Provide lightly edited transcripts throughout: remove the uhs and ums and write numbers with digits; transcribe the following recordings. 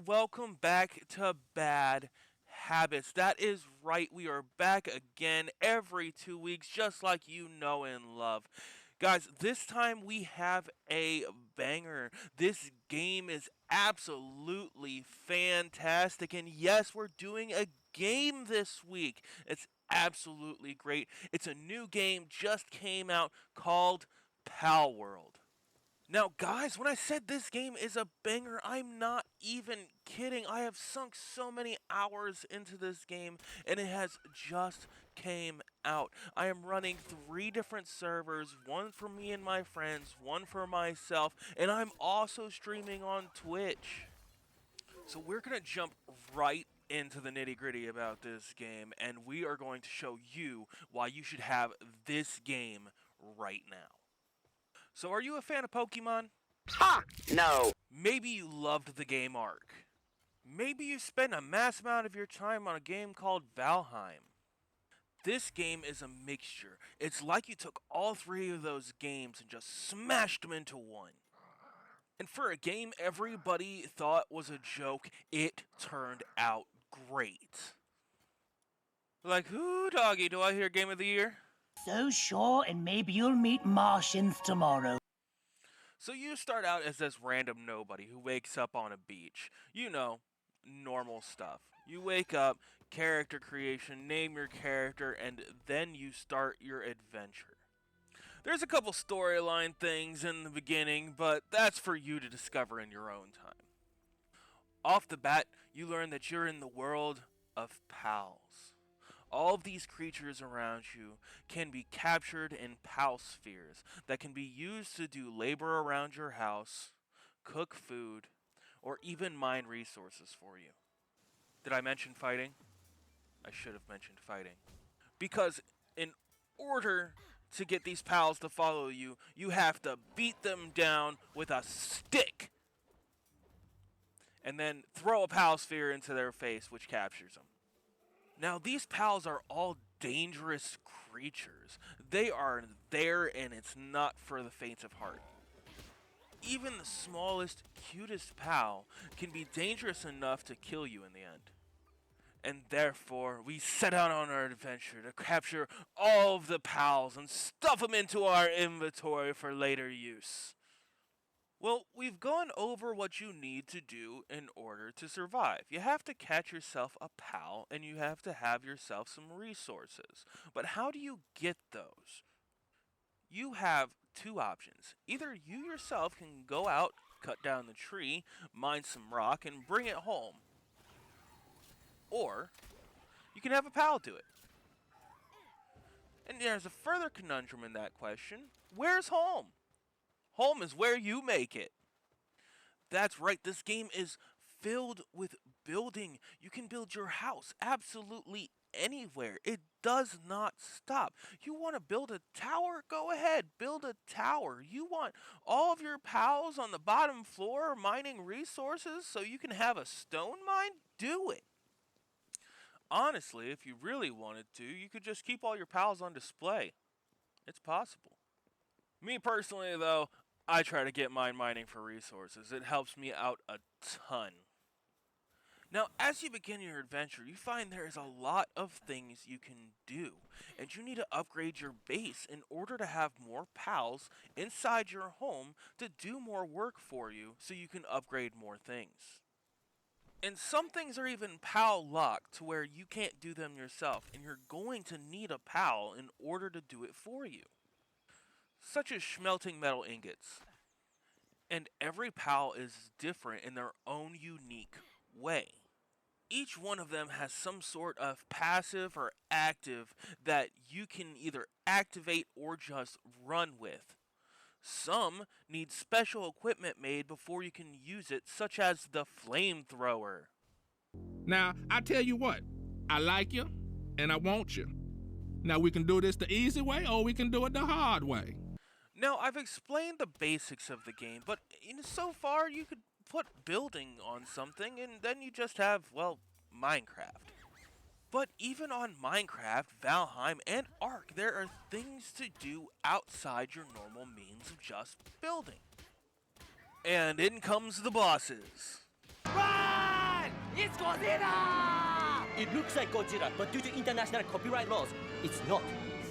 welcome back to Bad Habits. That is right, we are back again every 2 weeks, just like you know and love. Guys, this time we have a banger. This game is absolutely fantastic, and yes, we're doing a game this week. It's absolutely great. It's a new game, just came out called PalWorld. Now, guys, when I said this game is a banger, I'm not even kidding. I have sunk so many hours into this game, and it has just came out. I am running 3 different servers, one for me and my friends, one for myself, and I'm also streaming on Twitch. So we're going to jump right into the nitty gritty about this game, and we are going to show you why you should have this game right now. So, are you a fan of Pokemon? Ha! No. Maybe you loved the game Arc. Maybe you spent a mass amount of your time on a game called Valheim. This game is a mixture. It's like you took all 3 of those games and just smashed them into one. And for a game everybody thought was a joke, it turned out great. Like, whoo, doggy, do I hear Game of the Year? So sure, and maybe you'll meet Martians tomorrow. So you start out as this random nobody who wakes up on a beach. You know, normal stuff. You wake up, character creation, name your character, and then you start your adventure. There's a couple storyline things in the beginning, but that's for you to discover in your own time. Off the bat, you learn that you're in the world of pals. All of these creatures around you can be captured in pal spheres that can be used to do labor around your house, cook food, or even mine resources for you. Did I mention fighting? I should have mentioned fighting. Because in order to get these pals to follow you, you have to beat them down with a stick. And then throw a pal sphere into their face, which captures them. Now, these pals are all dangerous creatures. They are there, and it's not for the faint of heart. Even the smallest, cutest pal can be dangerous enough to kill you in the end. And therefore, we set out on our adventure to capture all of the pals and stuff them into our inventory for later use. Well, we've gone over what you need to do in order to survive. You have to catch yourself a pal, and you have to have yourself some resources. But how do you get those? You have 2 options. Either you yourself can go out, cut down the tree, mine some rock, and bring it home. Or, you can have a pal do it. And there's a further conundrum in that question. Where's home? Home is where you make it. That's right, this game is filled with building. You can build your house absolutely anywhere. It does not stop. You want to build a tower? Go ahead, build a tower. You want all of your pals on the bottom floor mining resources so you can have a stone mine? Do it. Honestly, if you really wanted to, you could just keep all your pals on display. It's possible. Me personally, though, I try to get mine mining for resources. It helps me out a ton. Now, as you begin your adventure, you find there is a lot of things you can do, and you need to upgrade your base in order to have more pals inside your home to do more work for you so you can upgrade more things. And some things are even pal locked to where you can't do them yourself, and you're going to need a pal in order to do it for you. Such as smelting metal ingots. And every pal is different in their own unique way. Each one of them has some sort of passive or active that you can either activate or just run with. Some need special equipment made before you can use it, such as the flamethrower. Now, I tell you what, I like you and I want you. Now, we can do this the easy way or we can do it the hard way. Now, I've explained the basics of the game, but so far you could put building on something and then you just have, well, Minecraft. But even on Minecraft, Valheim, and Ark, there are things to do outside your normal means of just building. And in comes the bosses. Ah! It's Godzilla! It looks like Godzilla, but due to international copyright laws, it's not.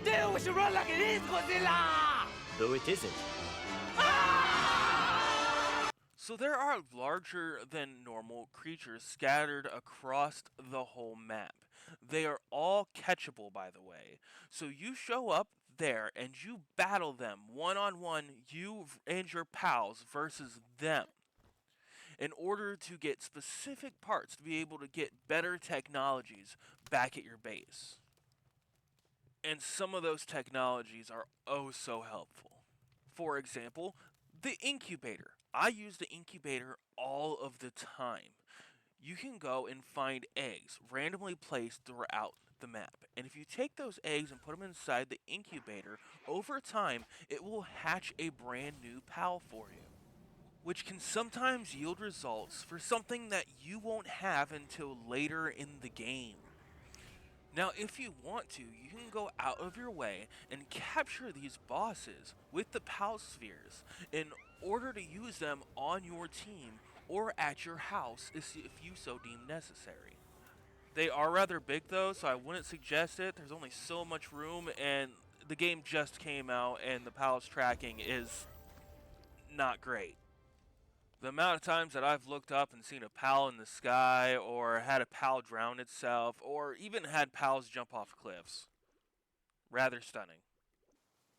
Still, we should run like it is Godzilla! Though it isn't. So there are larger than normal creatures scattered across the whole map. They are all catchable, by the way. So you show up there and you battle them one-on-one, you and your pals versus them, in order to get specific parts to be able to get better technologies back at your base. And some of those technologies are oh so helpful. For example, the incubator. I use the incubator all of the time. You can go and find eggs randomly placed throughout the map. And if you take those eggs and put them inside the incubator, over time, it will hatch a brand new pal for you, which can sometimes yield results for something that you won't have until later in the game. Now, if you want to, you can go out of your way and capture these bosses with the PAL spheres in order to use them on your team or at your house if you so deem necessary. They are rather big though, so I wouldn't suggest it. There's only so much room, and the game just came out and the PAL's tracking is not great. The amount of times that I've looked up and seen a PAL in the sky, or had a PAL drown itself, or even had PALs jump off cliffs. Rather stunning.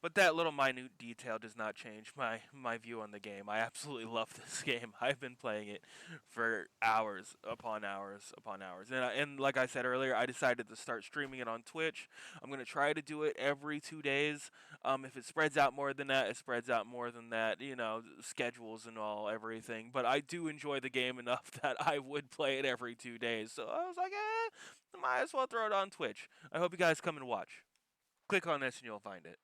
But that little minute detail does not change my view on the game. I absolutely love this game. I've been playing it for hours upon hours upon hours. And like I said earlier, I decided to start streaming it on Twitch. I'm going to try to do it every 2 days. If it spreads out more than that, it spreads out more than that. You know, schedules and all, everything. But I do enjoy the game enough that I would play it every 2 days. So I was like, I might as well throw it on Twitch. I hope you guys come and watch. Click on this and you'll find it.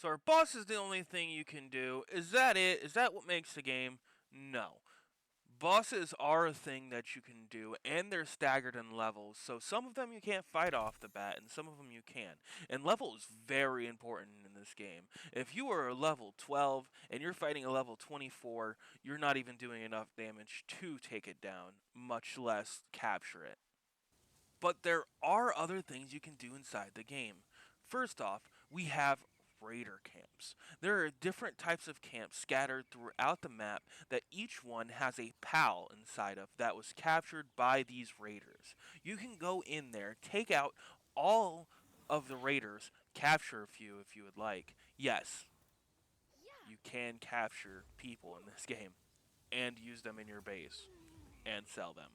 So our boss is the only thing you can do. Is that it? Is that what makes the game? No. Bosses are a thing that you can do, and they're staggered in levels. So some of them you can't fight off the bat, and some of them you can. And level is very important in this game. If you are a level 12 and you're fighting a level 24, you're not even doing enough damage to take it down, much less capture it. But there are other things you can do inside the game. First off, we have raider camps. There are different types of camps scattered throughout the map that each one has a PAL inside of that was captured by these raiders. You can go in there, take out all of the raiders, capture a few if you would like. Yes, you can capture people in this game and use them in your base and sell them.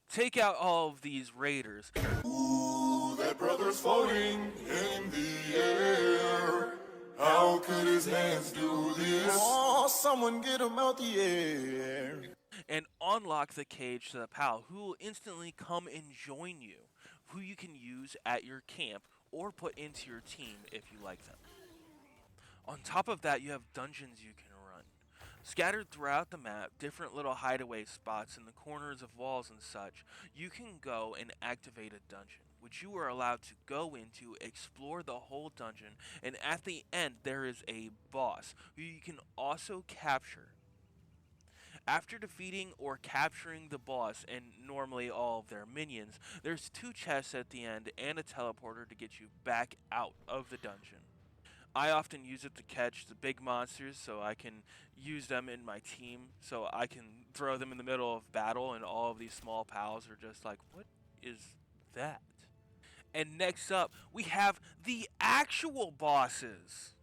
Take out all of these raiders. Ooh, that brother's floating in the air. How could his hands do this? Oh, someone get him out the air. And unlock the cage to the PAL, who will instantly come and join you, who you can use at your camp or put into your team if you like them. On top of that, you have dungeons you can run. Scattered throughout the map, different little hideaway spots in the corners of walls and such, you can go and activate a dungeon, which you are allowed to go into, explore the whole dungeon, and at the end there is a boss who you can also capture. After defeating or capturing the boss and normally all of their minions, there's 2 chests at the end and a teleporter to get you back out of the dungeon. I often use it to catch the big monsters so I can use them in my team, so I can throw them in the middle of battle and all of these small pals are just like, what is that? And next up, we have the actual bosses.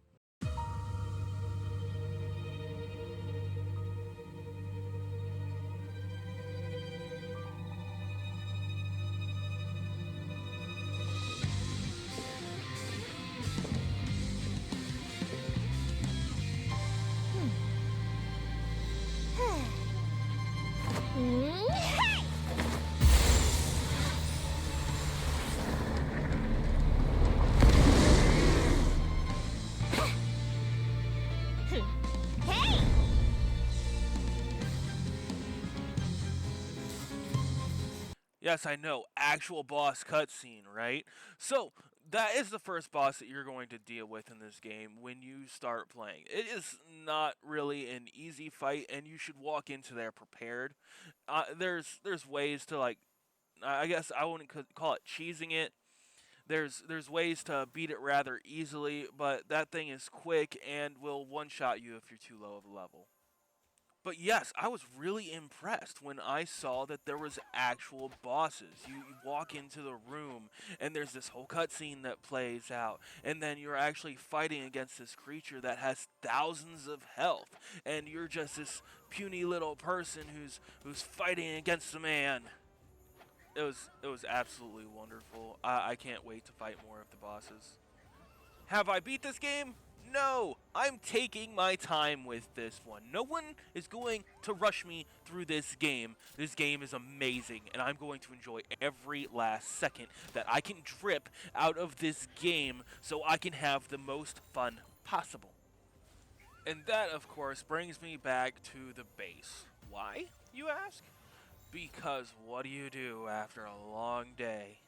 Yes, I know, actual boss cutscene, right? So, That is the first boss that you're going to deal with in this game when you start playing. It is not really an easy fight, and you should walk into there prepared. There's ways to like, I guess I wouldn't call it cheesing it. There's ways to beat it rather easily, but that thing is quick and will one shot you if you're too low of a level. But yes, I was really impressed when I saw that there was actual bosses. You walk into the room and there's this whole cutscene that plays out, and then you're actually fighting against this creature that has thousands of health, and you're just this puny little person who's fighting against a man. It was absolutely wonderful. I can't wait to fight more of the bosses. Have I beat this game? No, I'm taking my time with this one. No one is going to rush me through this game. This game is amazing, and I'm going to enjoy every last second that I can drip out of this game so I can have the most fun possible. And that, of course, brings me back to the base. Why, you ask? Because what do you do after a long day?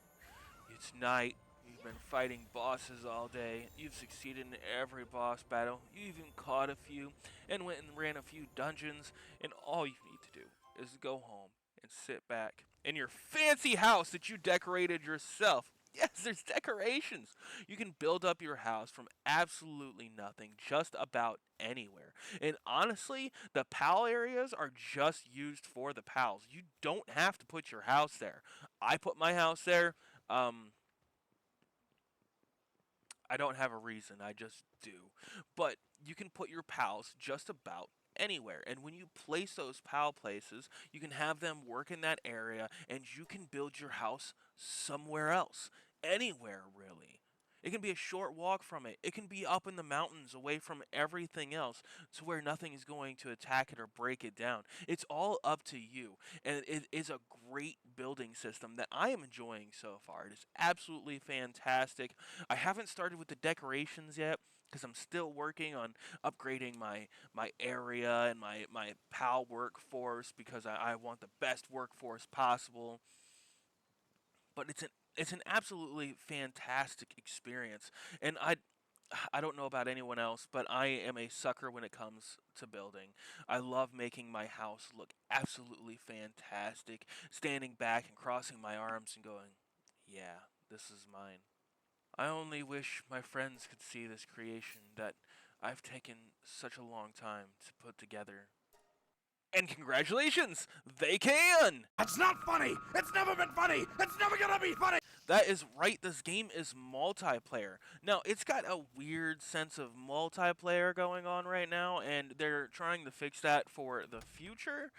It's night. You've been fighting bosses all day. You've succeeded in every boss battle. You even caught a few and went and ran a few dungeons. And all you need to do is go home and sit back in your fancy house that you decorated yourself. Yes, there's decorations. You can build up your house from absolutely nothing, just about anywhere. And honestly, the PAL areas are just used for the PALs. You don't have to put your house there. I put my house there. I don't have a reason, I just do. But you can put your pals just about anywhere. And when you place those pal places, you can have them work in that area and you can build your house somewhere else. Anywhere, really. It can be a short walk from it. It can be up in the mountains away from everything else to where nothing is going to attack it or break it down. It's all up to you. And it is a great building system that I am enjoying so far. It is absolutely fantastic. I haven't started with the decorations yet because I'm still working on upgrading my area and my PAL workforce because I want the best workforce possible. But it's an absolutely fantastic experience, and I don't know about anyone else, but I am a sucker when it comes to building. I love making my house look absolutely fantastic, standing back and crossing my arms and going, "Yeah, this is mine." I only wish my friends could see this creation that I've taken such a long time to put together. And congratulations, they can! That's not funny! It's never been funny! It's never gonna be funny! That is right, this game is multiplayer. Now, it's got a weird sense of multiplayer going on right now, and they're trying to fix that for the future.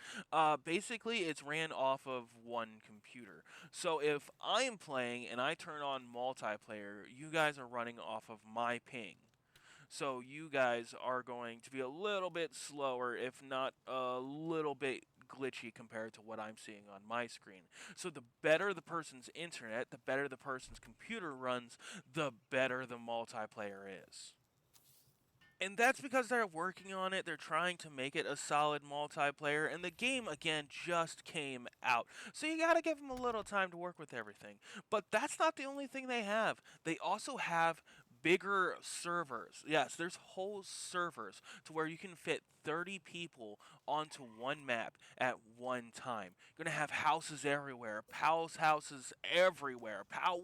Basically, it's ran off of one computer. So if I'm playing and I turn on multiplayer, you guys are running off of my ping. So you guys are going to be a little bit slower, if not a little bit glitchy compared to what I'm seeing on my screen. So the better the person's internet, the better the person's computer runs, the better the multiplayer is. And that's because they're working on it, they're trying to make it a solid multiplayer, and the game, again, just came out. So you gotta give them a little time to work with everything. But that's not the only thing they have. They also have bigger servers. Yes, there's whole servers to where you can fit 30 people onto one map at one time. You're gonna have houses everywhere, PAL's houses everywhere, PAL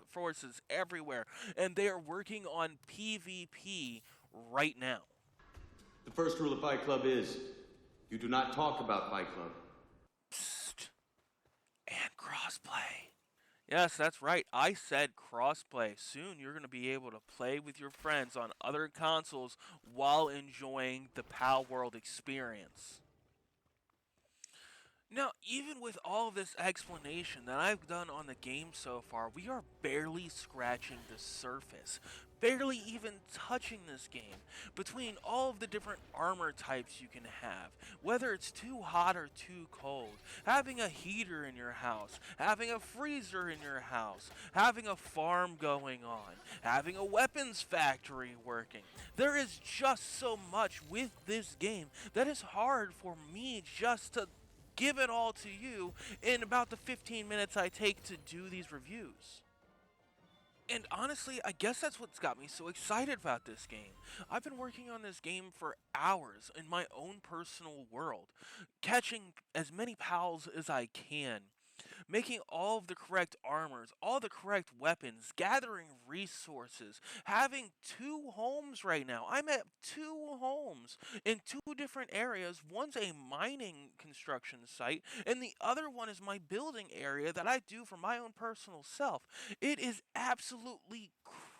forces everywhere, and they are working on PvP right now. The first rule of Fight Club is you do not talk about Fight Club. Psst. And crossplay. Yes, that's right. I said crossplay. Soon you're going to be able to play with your friends on other consoles while enjoying the PalWorld experience. Now, even with all of this explanation that I've done on the game so far, we are barely scratching the surface. Barely even touching this game. Between all of the different armor types you can have, whether it's too hot or too cold, having a heater in your house, having a freezer in your house, having a farm going on, having a weapons factory working. There is just so much with this game that is hard for me just to give it all to you in about the 15 minutes I take to do these reviews. And honestly, I guess that's what's got me so excited about this game. I've been working on this game for hours in my own personal world, catching as many pals as I can, making all of the correct armors, all the correct weapons, gathering resources, having two homes right now. I'm at two homes in two different areas. One's a mining construction site, and the other one is my building area that I do for my own personal self. It is absolutely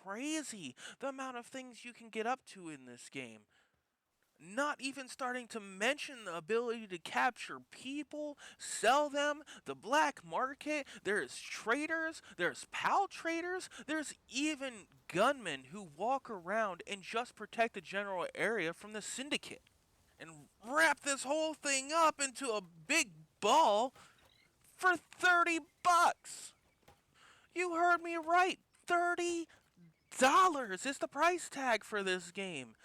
crazy the amount of things you can get up to in this game. Not even starting to mention the ability to capture people, sell them, the black market. There's traders, there's PAL traders, there's even gunmen who walk around and just protect the general area from the syndicate. And wrap this whole thing up into a big ball for 30 bucks. You heard me right. $30 is the price tag for this game.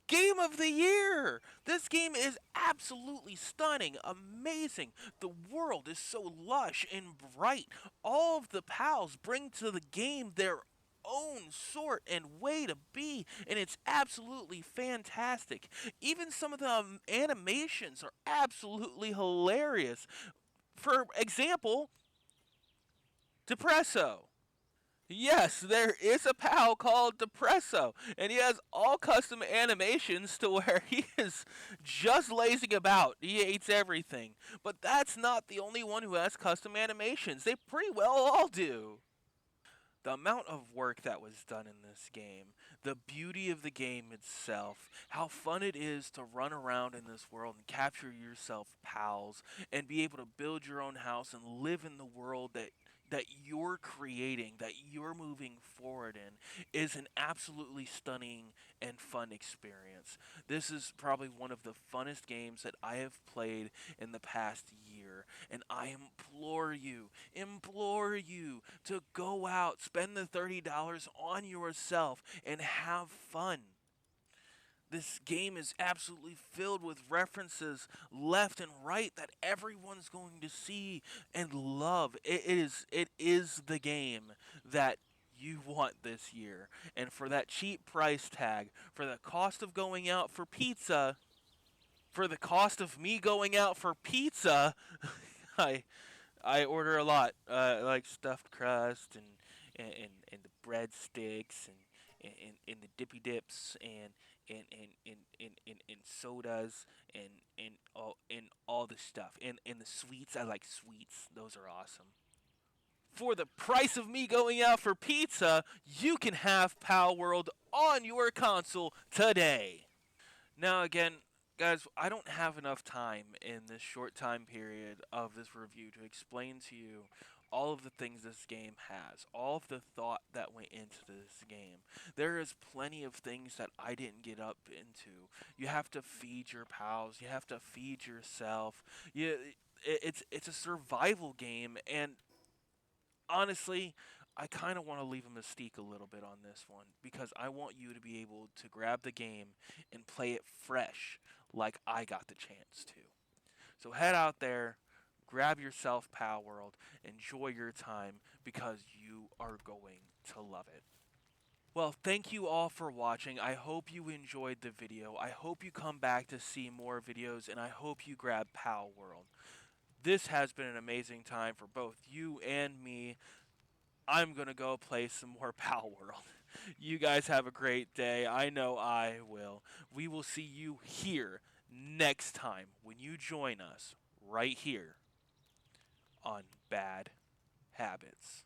Game of the year! This game is absolutely stunning, amazing. The world is so lush and bright. All of the pals bring to the game their own sort and way to be, and it's absolutely fantastic. Even some of the animations are absolutely hilarious. For example, Depresso. Yes, there is a pal called Depresso, and he has all custom animations to where he is just lazing about. He hates everything. But that's not the only one who has custom animations. They pretty well all do. The amount of work that was done in this game, the beauty of the game itself, how fun it is to run around in this world and capture yourself pals and be able to build your own house and live in the world that you're creating, that you're moving forward in, is an absolutely stunning and fun experience. This is probably one of the funnest games that I have played in the past year, and I implore you to go out, spend the $30 on yourself, and have fun. This game is absolutely filled with references left and right that everyone's going to see and love. It is the game that you want this year. And for that cheap price tag, for the cost of going out for pizza, for the cost of me going out for pizza, I I order a lot, like stuffed crust and the breadsticks and the dippy dips and sodas and all the stuff and the sweets. I like sweets; those are awesome. For the price of me going out for pizza, you can have PalWorld on your console today. Now, again, guys, I don't have enough time in this short time period of this review to explain to you all of the things this game has, all of the thought that went into this game. There is plenty of things that I didn't get up into. You have to feed your pals, you have to feed yourself. It's a survival game, and honestly, I kind of want to leave a mystique a little bit on this one because I want you to be able to grab the game and play it fresh like I got the chance to. So head out there, grab yourself Pal World, enjoy your time because you are going to love it. Well, thank you all for watching. I hope you enjoyed the video. I hope you come back to see more videos, and I hope you grab Pal World. This has been an amazing time for both you and me. I'm going to go play some more Pal World. You guys have a great day. I know I will. We will see you here next time when you join us right here on Bad Habits.